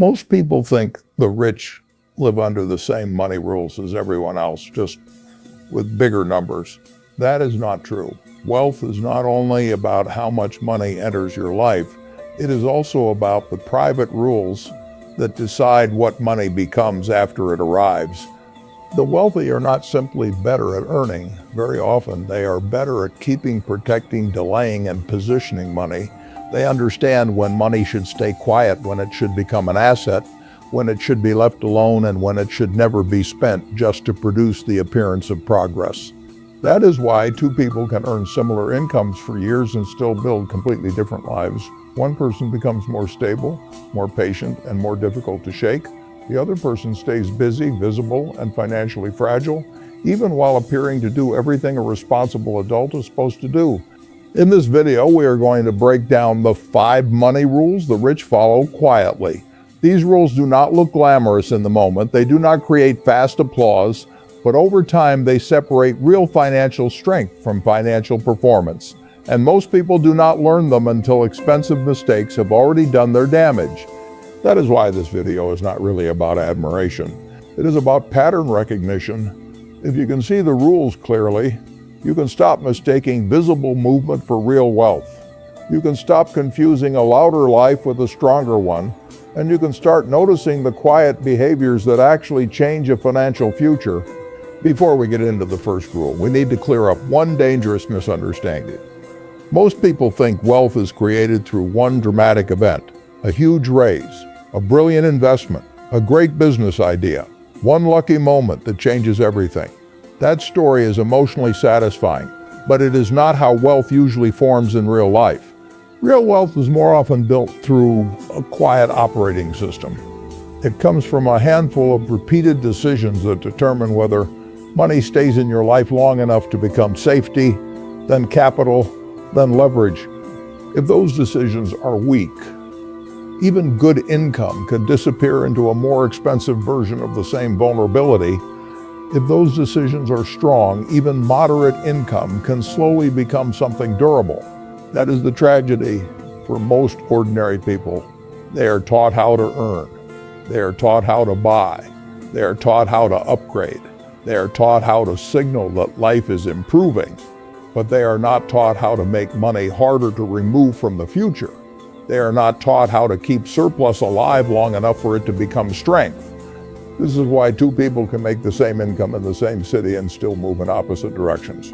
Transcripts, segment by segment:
Most people think the rich live under the same money rules as everyone else, just with bigger numbers. That is not true. Wealth is not only about how much money enters your life, it is also about the private rules that decide what money becomes after it arrives. The wealthy are not simply better at earning. Very often they are better at keeping, protecting, delaying, and positioning money. They understand when money should stay quiet, when it should become an asset, when it should be left alone, and when it should never be spent just to produce the appearance of progress. That is why two people can earn similar incomes for years and still build completely different lives. One person becomes more stable, more patient, and more difficult to shake. The other person stays busy, visible, and financially fragile, even while appearing to do everything a responsible adult is supposed to do. In this video, we are going to break down the 5 money rules the rich follow quietly. These rules do not look glamorous in the moment. They do not create fast applause, but over time they separate real financial strength from financial performance. And most people do not learn them until expensive mistakes have already done their damage. That is why this video is not really about admiration. It is about pattern recognition. If you can see the rules clearly, you can stop mistaking visible movement for real wealth. You can stop confusing a louder life with a stronger one, and you can start noticing the quiet behaviors that actually change a financial future. Before we get into the first rule, we need to clear up one dangerous misunderstanding. Most people think wealth is created through one dramatic event, a huge raise, a brilliant investment, a great business idea, one lucky moment that changes everything. That story is emotionally satisfying, but it is not how wealth usually forms in real life. Real wealth is more often built through a quiet operating system. It comes from a handful of repeated decisions that determine whether money stays in your life long enough to become safety, then capital, then leverage. If those decisions are weak, even good income can disappear into a more expensive version of the same vulnerability. If those decisions are strong, even moderate income can slowly become something durable. That is the tragedy for most ordinary people. They are taught how to earn. They are taught how to buy. They are taught how to upgrade. They are taught how to signal that life is improving, but they are not taught how to make money harder to remove from the future. They are not taught how to keep surplus alive long enough for it to become strength. This is why two people can make the same income in the same city and still move in opposite directions.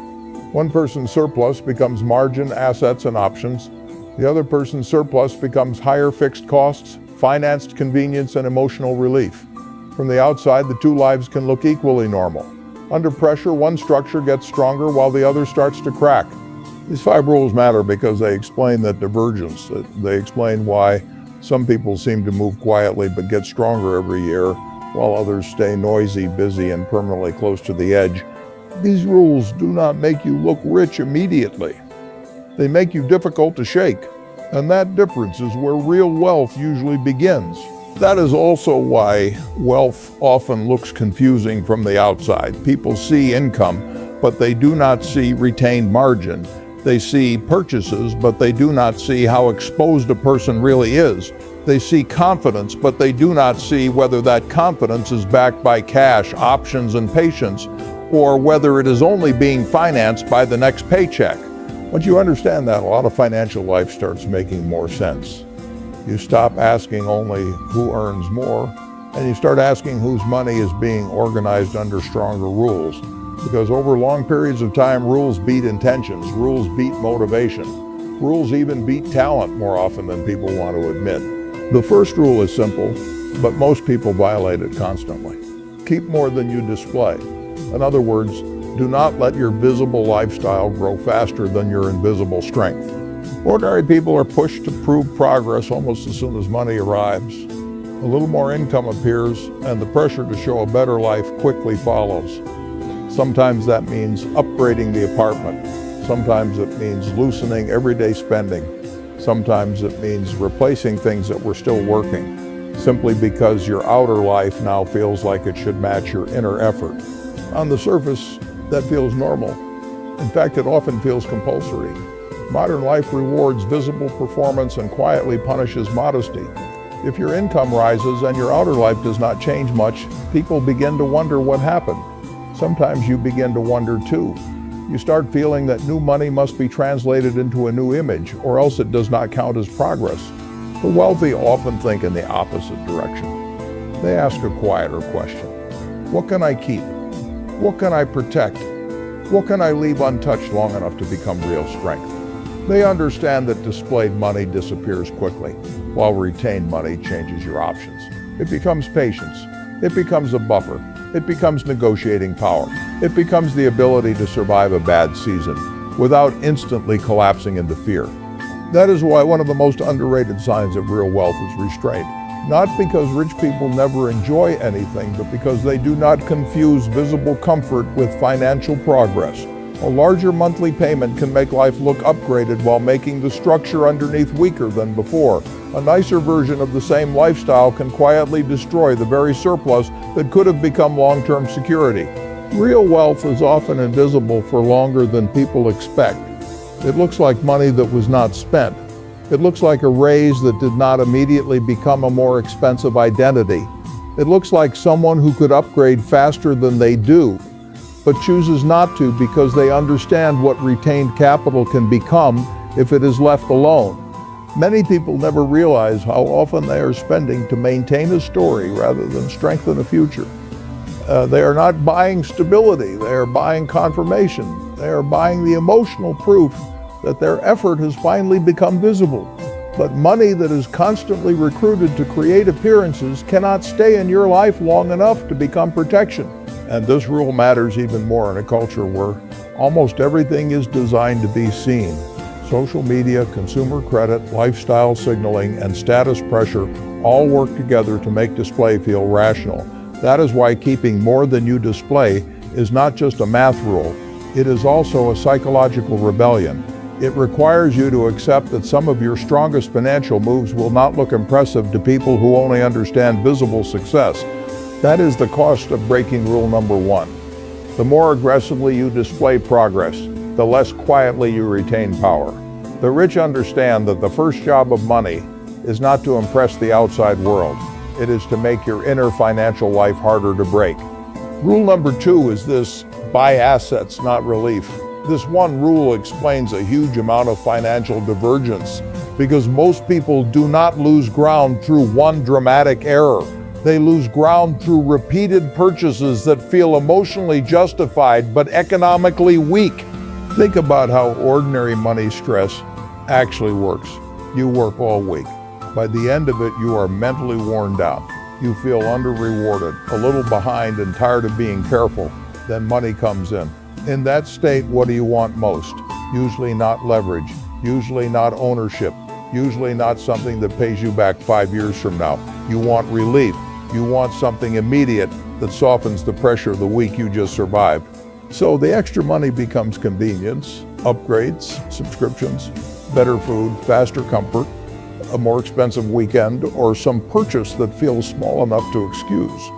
One person's surplus becomes margin, assets, and options. The other person's surplus becomes higher fixed costs, financed convenience, and emotional relief. From the outside, the two lives can look equally normal. Under pressure, one structure gets stronger while the other starts to crack. These 5 rules matter because they explain that divergence. They explain why some people seem to move quietly but get stronger every year, while others stay noisy, busy, and permanently close to the edge. These rules do not make you look rich immediately. They make you difficult to shake, and that difference is where real wealth usually begins. That is also why wealth often looks confusing from the outside. People see income, but they do not see retained margin. They see purchases, but they do not see how exposed a person really is. They see confidence, but they do not see whether that confidence is backed by cash, options, and patience, or whether it is only being financed by the next paycheck. Once you understand that, a lot of financial life starts making more sense. You stop asking only who earns more, and you start asking whose money is being organized under stronger rules. Because over long periods of time, rules beat intentions, rules beat motivation. Rules even beat talent more often than people want to admit. The first rule is simple, but most people violate it constantly. Keep more than you display. In other words, do not let your visible lifestyle grow faster than your invisible strength. Ordinary people are pushed to prove progress almost as soon as money arrives. A little more income appears, and the pressure to show a better life quickly follows. Sometimes that means upgrading the apartment. Sometimes it means loosening everyday spending. Sometimes it means replacing things that were still working, simply because your outer life now feels like it should match your inner effort. On the surface, that feels normal. In fact, it often feels compulsory. Modern life rewards visible performance and quietly punishes modesty. If your income rises and your outer life does not change much, people begin to wonder what happened. Sometimes you begin to wonder too. You start feeling that new money must be translated into a new image, or else it does not count as progress. The wealthy often think in the opposite direction. They ask a quieter question. What can I keep? What can I protect? What can I leave untouched long enough to become real strength? They understand that displayed money disappears quickly, while retained money changes your options. It becomes patience. It becomes a buffer. It becomes negotiating power. It becomes the ability to survive a bad season without instantly collapsing into fear. That is why one of the most underrated signs of real wealth is restraint. Not because rich people never enjoy anything, but because they do not confuse visible comfort with financial progress. A larger monthly payment can make life look upgraded while making the structure underneath weaker than before. A nicer version of the same lifestyle can quietly destroy the very surplus that could have become long-term security. Real wealth is often invisible for longer than people expect. It looks like money that was not spent. It looks like a raise that did not immediately become a more expensive identity. It looks like someone who could upgrade faster than they do, but chooses not to because they understand what retained capital can become if it is left alone. Many people never realize how often they are spending to maintain a story rather than strengthen a future. They are not buying stability, they are buying confirmation. They are buying the emotional proof that their effort has finally become visible. But money that is constantly recruited to create appearances cannot stay in your life long enough to become protection. And this rule matters even more in a culture where almost everything is designed to be seen. Social media, consumer credit, lifestyle signaling, and status pressure all work together to make display feel rational. That is why keeping more than you display is not just a math rule, it is also a psychological rebellion. It requires you to accept that some of your strongest financial moves will not look impressive to people who only understand visible success. That is the cost of breaking rule number one. The more aggressively you display progress, the less quietly you retain power. The rich understand that the first job of money is not to impress the outside world. It is to make your inner financial life harder to break. Rule number two is this: buy assets, not relief. This one rule explains a huge amount of financial divergence because most people do not lose ground through one dramatic error. They lose ground through repeated purchases that feel emotionally justified but economically weak. Think about how ordinary money stress actually works. You work all week. By the end of it, you are mentally worn down. You feel under-rewarded, a little behind and tired of being careful. Then money comes in. In that state, what do you want most? Usually not leverage, usually not ownership, usually not something that pays you back 5 years from now. You want relief. You want something immediate that softens the pressure of the week you just survived. So the extra money becomes convenience, upgrades, subscriptions, better food, faster comfort, a more expensive weekend, or some purchase that feels small enough to excuse.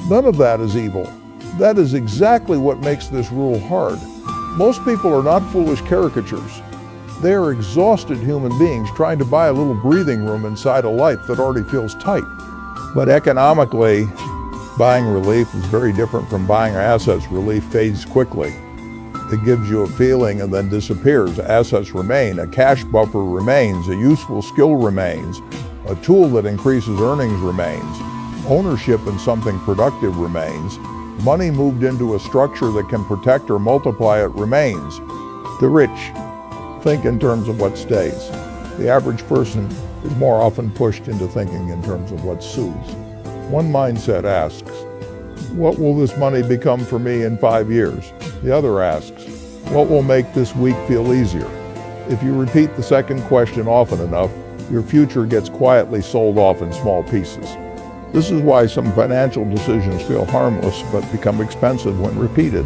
None of that is evil. That is exactly what makes this rule hard. Most people are not foolish caricatures. They are exhausted human beings trying to buy a little breathing room inside a life that already feels tight. But economically, buying relief is very different from buying assets. Relief fades quickly. It gives you a feeling and then disappears. Assets remain, a cash buffer remains, a useful skill remains, a tool that increases earnings remains, ownership in something productive remains, money moved into a structure that can protect or multiply it remains. The rich think in terms of what stays. The average person is more often pushed into thinking in terms of what soothes. One mindset asks, what will this money become for me in 5 years? The other asks, what will make this week feel easier? If you repeat the second question often enough, your future gets quietly sold off in small pieces. This is why some financial decisions feel harmless but become expensive when repeated.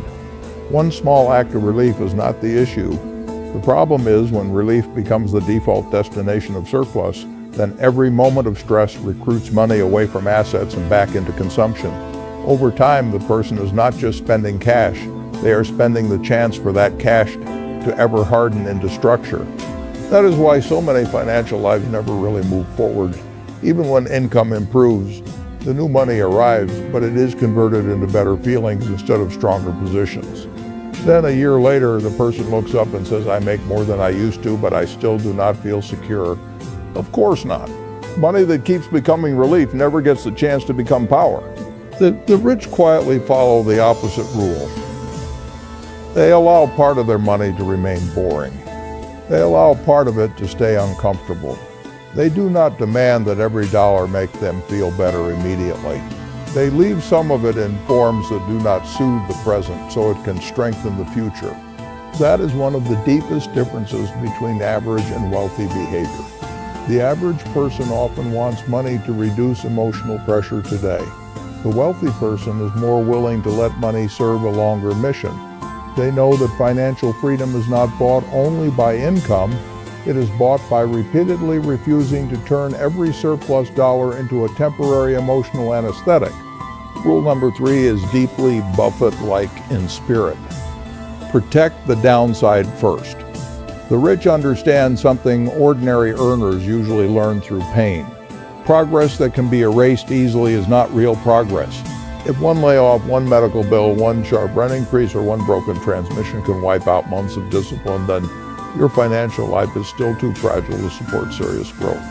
One small act of relief is not the issue. The problem is when relief becomes the default destination of surplus, then every moment of stress recruits money away from assets and back into consumption. Over time, the person is not just spending cash, they are spending the chance for that cash to ever harden into structure. That is why so many financial lives never really move forward. Even when income improves, the new money arrives, but it is converted into better feelings instead of stronger positions. Then a year later, the person looks up and says, I make more than I used to, but I still do not feel secure. Of course not. Money that keeps becoming relief never gets the chance to become power. The rich quietly follow the opposite rule. They allow part of their money to remain boring. They allow part of it to stay uncomfortable. They do not demand that every dollar make them feel better immediately. They leave some of it in forms that do not soothe the present so it can strengthen the future. That is one of the deepest differences between average and wealthy behavior. The average person often wants money to reduce emotional pressure today. The wealthy person is more willing to let money serve a longer mission. They know that financial freedom is not bought only by income, it is bought by repeatedly refusing to turn every surplus dollar into a temporary emotional anesthetic. Rule number 3 is deeply Buffett-like in spirit. Protect the downside first. The rich understand something ordinary earners usually learn through pain. Progress that can be erased easily is not real progress. If one layoff, one medical bill, one sharp rent increase, or one broken transmission can wipe out months of discipline, then your financial life is still too fragile to support serious growth.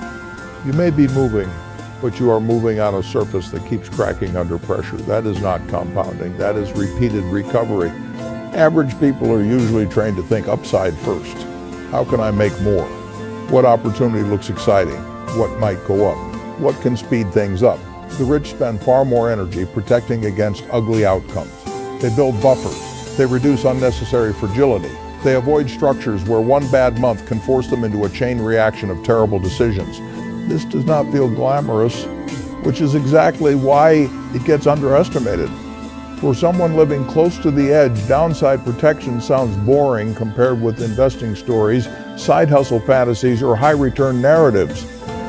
You may be moving, but you are moving on a surface that keeps cracking under pressure. That is not compounding. That is repeated recovery. Average people are usually trained to think upside first. How can I make more? What opportunity looks exciting? What might go up? What can speed things up? The rich spend far more energy protecting against ugly outcomes. They build buffers. They reduce unnecessary fragility. They avoid structures where one bad month can force them into a chain reaction of terrible decisions. This does not feel glamorous, which is exactly why it gets underestimated. For someone living close to the edge, downside protection sounds boring compared with investing stories, side hustle fantasies, or high return narratives.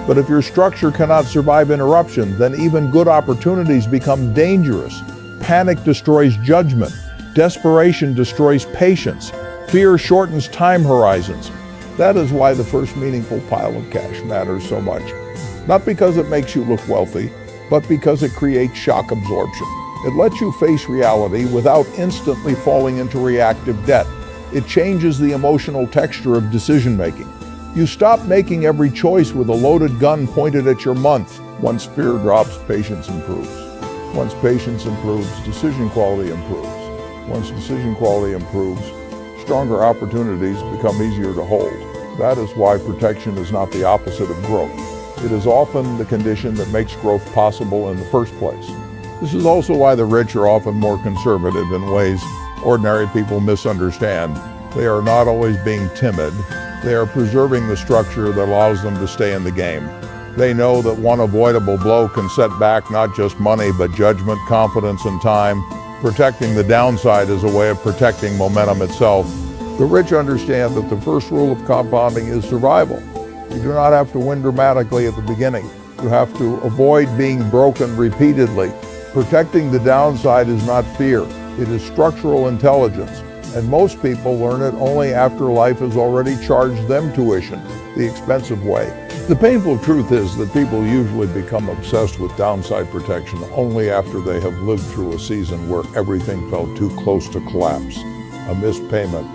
But if your structure cannot survive interruption, then even good opportunities become dangerous. Panic destroys judgment. Desperation destroys patience. Fear shortens time horizons. That is why the first meaningful pile of cash matters so much. Not because it makes you look wealthy, but because it creates shock absorption. It lets you face reality without instantly falling into reactive debt. It changes the emotional texture of decision-making. You stop making every choice with a loaded gun pointed at your month. Once fear drops, patience improves. Once patience improves, decision quality improves. Once decision quality improves, stronger opportunities become easier to hold. That is why protection is not the opposite of growth. It is often the condition that makes growth possible in the first place. This is also why the rich are often more conservative in ways ordinary people misunderstand. They are not always being timid. They are preserving the structure that allows them to stay in the game. They know that one avoidable blow can set back not just money, but judgment, confidence, and time. Protecting the downside is a way of protecting momentum itself. The rich understand that the first rule of compounding is survival. You do not have to win dramatically at the beginning. You have to avoid being broken repeatedly. Protecting the downside is not fear. It is structural intelligence. And most people learn it only after life has already charged them tuition, the expensive way. The painful truth is that people usually become obsessed with downside protection only after they have lived through a season where everything felt too close to collapse. A missed payment,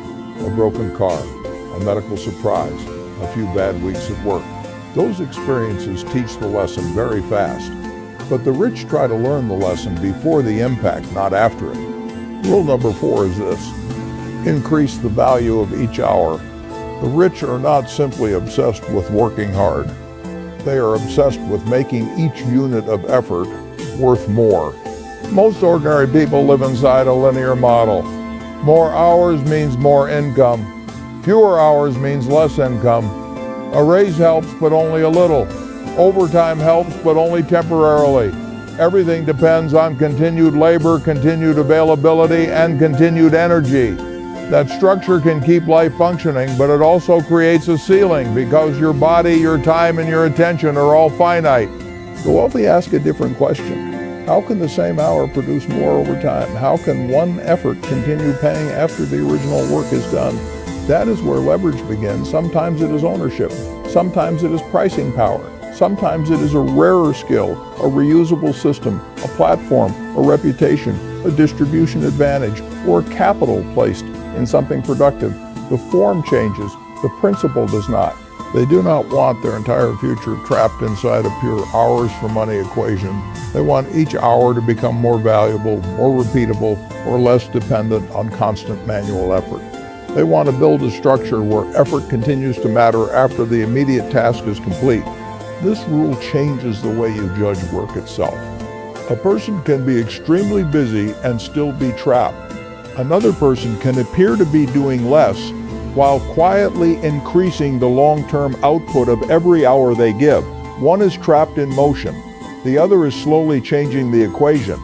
a broken car, a medical surprise, a few bad weeks at work. Those experiences teach the lesson very fast. But the rich try to learn the lesson before the impact, not after it. Rule number 4 is this: increase the value of each hour. The rich are not simply obsessed with working hard. They are obsessed with making each unit of effort worth more. Most ordinary people live inside a linear model. More hours means more income. Fewer hours means less income. A raise helps, but only a little. Overtime helps, but only temporarily. Everything depends on continued labor, continued availability, and continued energy. That structure can keep life functioning, but it also creates a ceiling because your body, your time, and your attention are all finite. The wealthy ask a different question. How can the same hour produce more over time? How can one effort continue paying after the original work is done? That is where leverage begins. Sometimes it is ownership. Sometimes it is pricing power. Sometimes it is a rarer skill, a reusable system, a platform, a reputation, a distribution advantage, or capital placed in something productive. The form changes, the principle does not. They do not want their entire future trapped inside a pure hours for money equation. They want each hour to become more valuable, more repeatable, or less dependent on constant manual effort. They want to build a structure where effort continues to matter after the immediate task is complete. This rule changes the way you judge work itself. A person can be extremely busy and still be trapped. Another person can appear to be doing less while quietly increasing the long-term output of every hour they give. One is trapped in motion. The other is slowly changing the equation.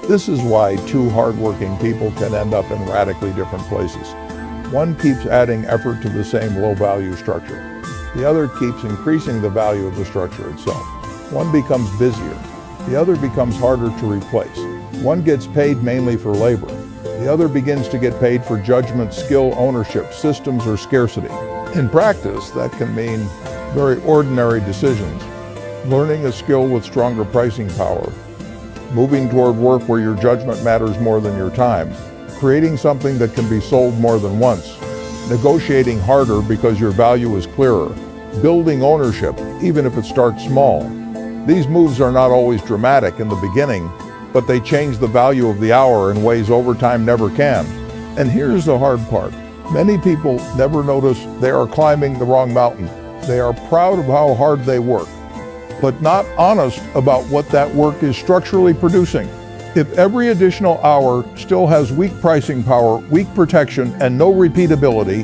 This is why two hardworking people can end up in radically different places. One keeps adding effort to the same low-value structure. The other keeps increasing the value of the structure itself. One becomes busier. The other becomes harder to replace. One gets paid mainly for labor. The other begins to get paid for judgment, skill, ownership, systems, or scarcity. In practice, that can mean very ordinary decisions. Learning a skill with stronger pricing power. Moving toward work where your judgment matters more than your time. Creating something that can be sold more than once. Negotiating harder because your value is clearer. Building ownership, even if it starts small. These moves are not always dramatic in the beginning, but they change the value of the hour in ways overtime never can. And here's the hard part. Many people never notice they are climbing the wrong mountain. They are proud of how hard they work, but not honest about what that work is structurally producing. If every additional hour still has weak pricing power, weak protection, and no repeatability,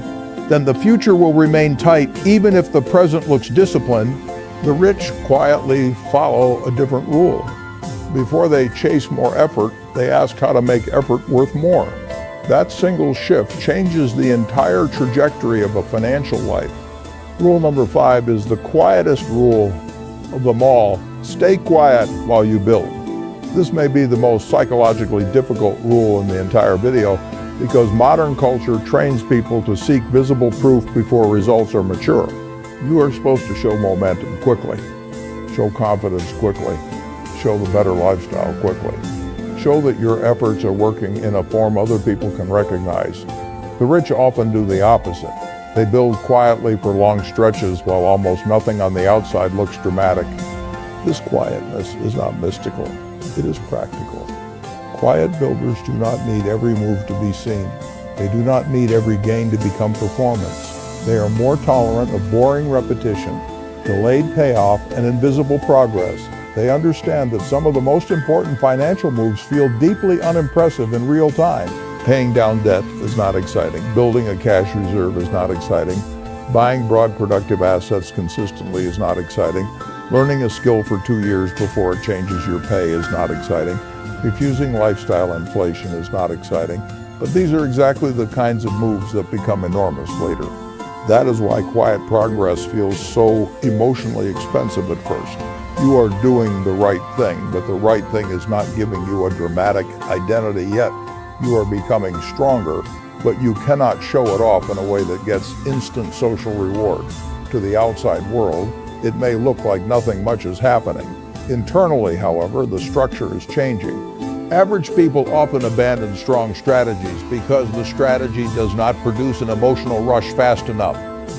then the future will remain tight even if the present looks disciplined. The rich quietly follow a different rule. Before they chase more effort, they ask how to make effort worth more. That single shift changes the entire trajectory of a financial life. Rule number 5 is the quietest rule of them all. Stay quiet while you build. This may be the most psychologically difficult rule in the entire video because modern culture trains people to seek visible proof before results are mature. You are supposed to show momentum quickly, show confidence quickly, show the better lifestyle quickly, show that your efforts are working in a form other people can recognize. The rich often do the opposite. They build quietly for long stretches while almost nothing on the outside looks dramatic. This quietness is not mystical. It is practical. Quiet builders do not need every move to be seen. They do not need every gain to become performance. They are more tolerant of boring repetition, delayed payoff, and invisible progress. They understand that some of the most important financial moves feel deeply unimpressive in real time. Paying down debt is not exciting. Building a cash reserve is not exciting. Buying broad productive assets consistently is not exciting. Learning a skill for 2 years before it changes your pay is not exciting. Refusing lifestyle inflation is not exciting. But these are exactly the kinds of moves that become enormous later. That is why quiet progress feels so emotionally expensive at first. You are doing the right thing, but the right thing is not giving you a dramatic identity yet. You are becoming stronger, but you cannot show it off in a way that gets instant social reward. To the outside world, it may look like nothing much is happening. Internally, however, the structure is changing. Average people often abandon strong strategies because the strategy does not produce an emotional rush fast enough.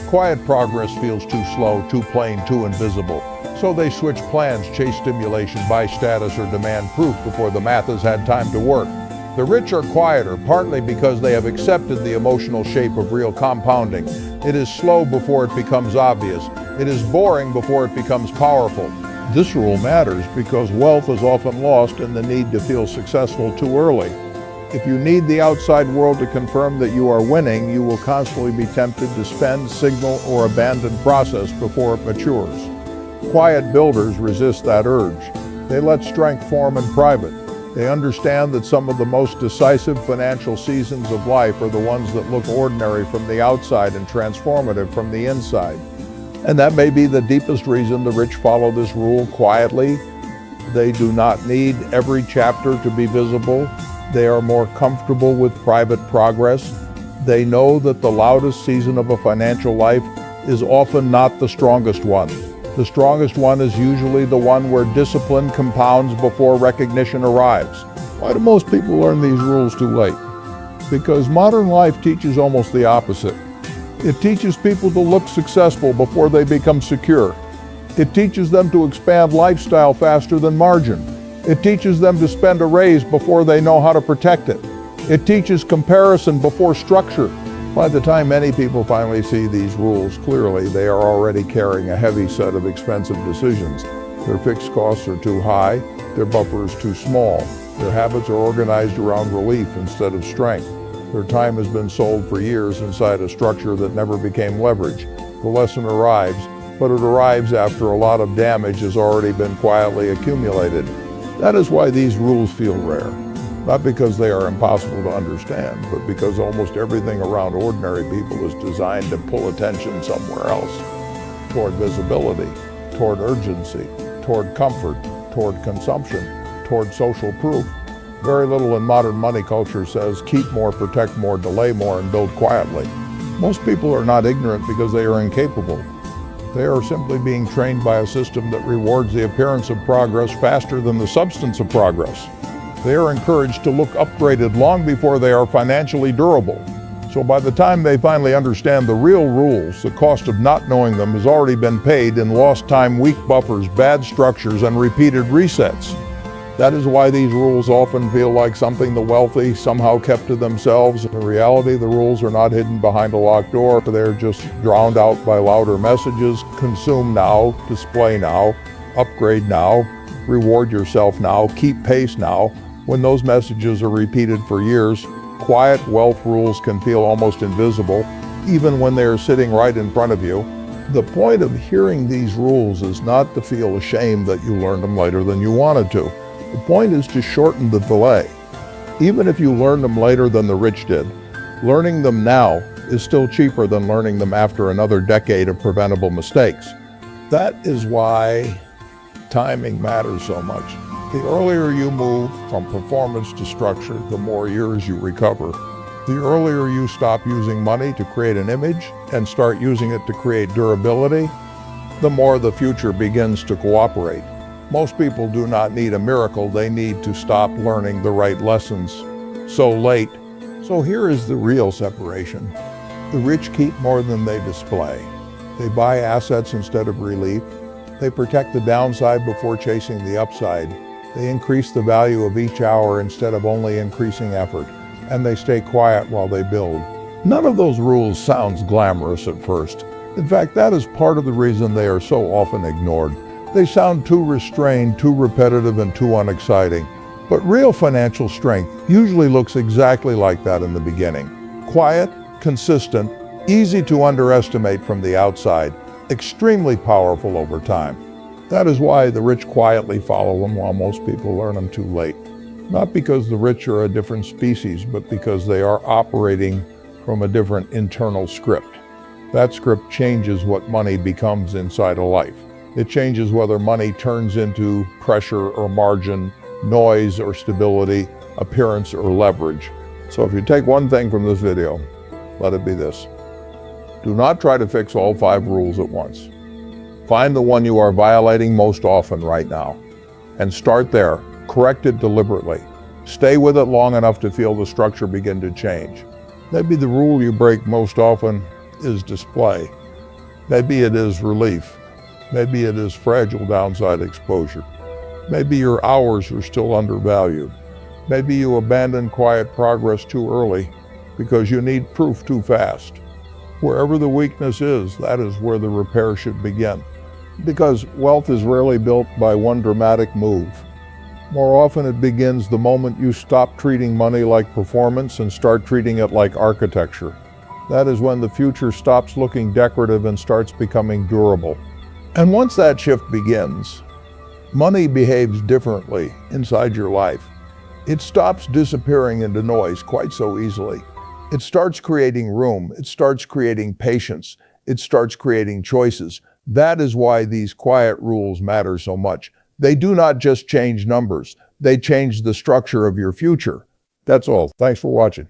Quiet progress feels too slow, too plain, too invisible. So they switch plans, chase stimulation, buy status, or demand proof before the math has had time to work. The rich are quieter, partly because they have accepted the emotional shape of real compounding. It is slow before it becomes obvious. It is boring before it becomes powerful. This rule matters because wealth is often lost in the need to feel successful too early. If you need the outside world to confirm that you are winning, you will constantly be tempted to spend, signal, or abandon process before it matures. Quiet builders resist that urge. They let strength form in private. They understand that some of the most decisive financial seasons of life are the ones that look ordinary from the outside and transformative from the inside. And that may be the deepest reason the rich follow this rule quietly. They do not need every chapter to be visible. They are more comfortable with private progress. They know that the loudest season of a financial life is often not the strongest one. The strongest one is usually the one where discipline compounds before recognition arrives. Why do most people learn these rules too late? Because modern life teaches almost the opposite. It teaches people to look successful before they become secure. It teaches them to expand lifestyle faster than margin. It teaches them to spend a raise before they know how to protect it. It teaches comparison before structure. By the time many people finally see these rules clearly, they are already carrying a heavy set of expensive decisions. Their fixed costs are too high, their buffer is too small. Their habits are organized around relief instead of strength. Their time has been sold for years inside a structure that never became leverage. The lesson arrives, but it arrives after a lot of damage has already been quietly accumulated. That is why these rules feel rare. Not because they are impossible to understand, but because almost everything around ordinary people is designed to pull attention somewhere else. Toward visibility, toward urgency, toward comfort, toward consumption, toward social proof. Very little in modern money culture says keep more, protect more, delay more, and build quietly. Most people are not ignorant because they are incapable. They are simply being trained by a system that rewards the appearance of progress faster than the substance of progress. They are encouraged to look upgraded long before they are financially durable. So by the time they finally understand the real rules, the cost of not knowing them has already been paid in lost time, weak buffers, bad structures, and repeated resets. That is why these rules often feel like something the wealthy somehow kept to themselves. In reality, the rules are not hidden behind a locked door. They're just drowned out by louder messages. Consume now, display now, upgrade now, reward yourself now, keep pace now. When those messages are repeated for years, quiet wealth rules can feel almost invisible, even when they are sitting right in front of you. The point of hearing these rules is not to feel ashamed that you learned them later than you wanted to. The point is to shorten the delay. Even if you learn them later than the rich did, learning them now is still cheaper than learning them after another decade of preventable mistakes. That is why timing matters so much. The earlier you move from performance to structure, the more years you recover. The earlier you stop using money to create an image and start using it to create durability, the more the future begins to cooperate. Most people do not need a miracle, they need to stop learning the right lessons so late. So here is the real separation. The rich keep more than they display. They buy assets instead of relief. They protect the downside before chasing the upside. They increase the value of each hour instead of only increasing effort. And they stay quiet while they build. None of those rules sounds glamorous at first. In fact, that is part of the reason they are so often ignored. They sound too restrained, too repetitive, and too unexciting. But real financial strength usually looks exactly like that in the beginning. Quiet, consistent, easy to underestimate from the outside, extremely powerful over time. That is why the rich quietly follow them while most people learn them too late. Not because the rich are a different species, but because they are operating from a different internal script. That script changes what money becomes inside a life. It changes whether money turns into pressure or margin, noise or stability, appearance or leverage. So if you take one thing from this video, let it be this. Do not try to fix all 5 rules at once. Find the one you are violating most often right now, and start there. Correct it deliberately. Stay with it long enough to feel the structure begin to change. Maybe the rule you break most often is display. Maybe it is relief. Maybe it is fragile downside exposure. Maybe your hours are still undervalued. Maybe you abandon quiet progress too early because you need proof too fast. Wherever the weakness is, that is where the repair should begin. Because wealth is rarely built by one dramatic move. More often it begins the moment you stop treating money like performance and start treating it like architecture. That is when the future stops looking decorative and starts becoming durable. And once that shift begins, money behaves differently inside your life. It stops disappearing into noise quite so easily. It starts creating room. It starts creating patience. It starts creating choices. That is why these quiet rules matter so much. They do not just change numbers. They change the structure of your future. That's all. Thanks for watching.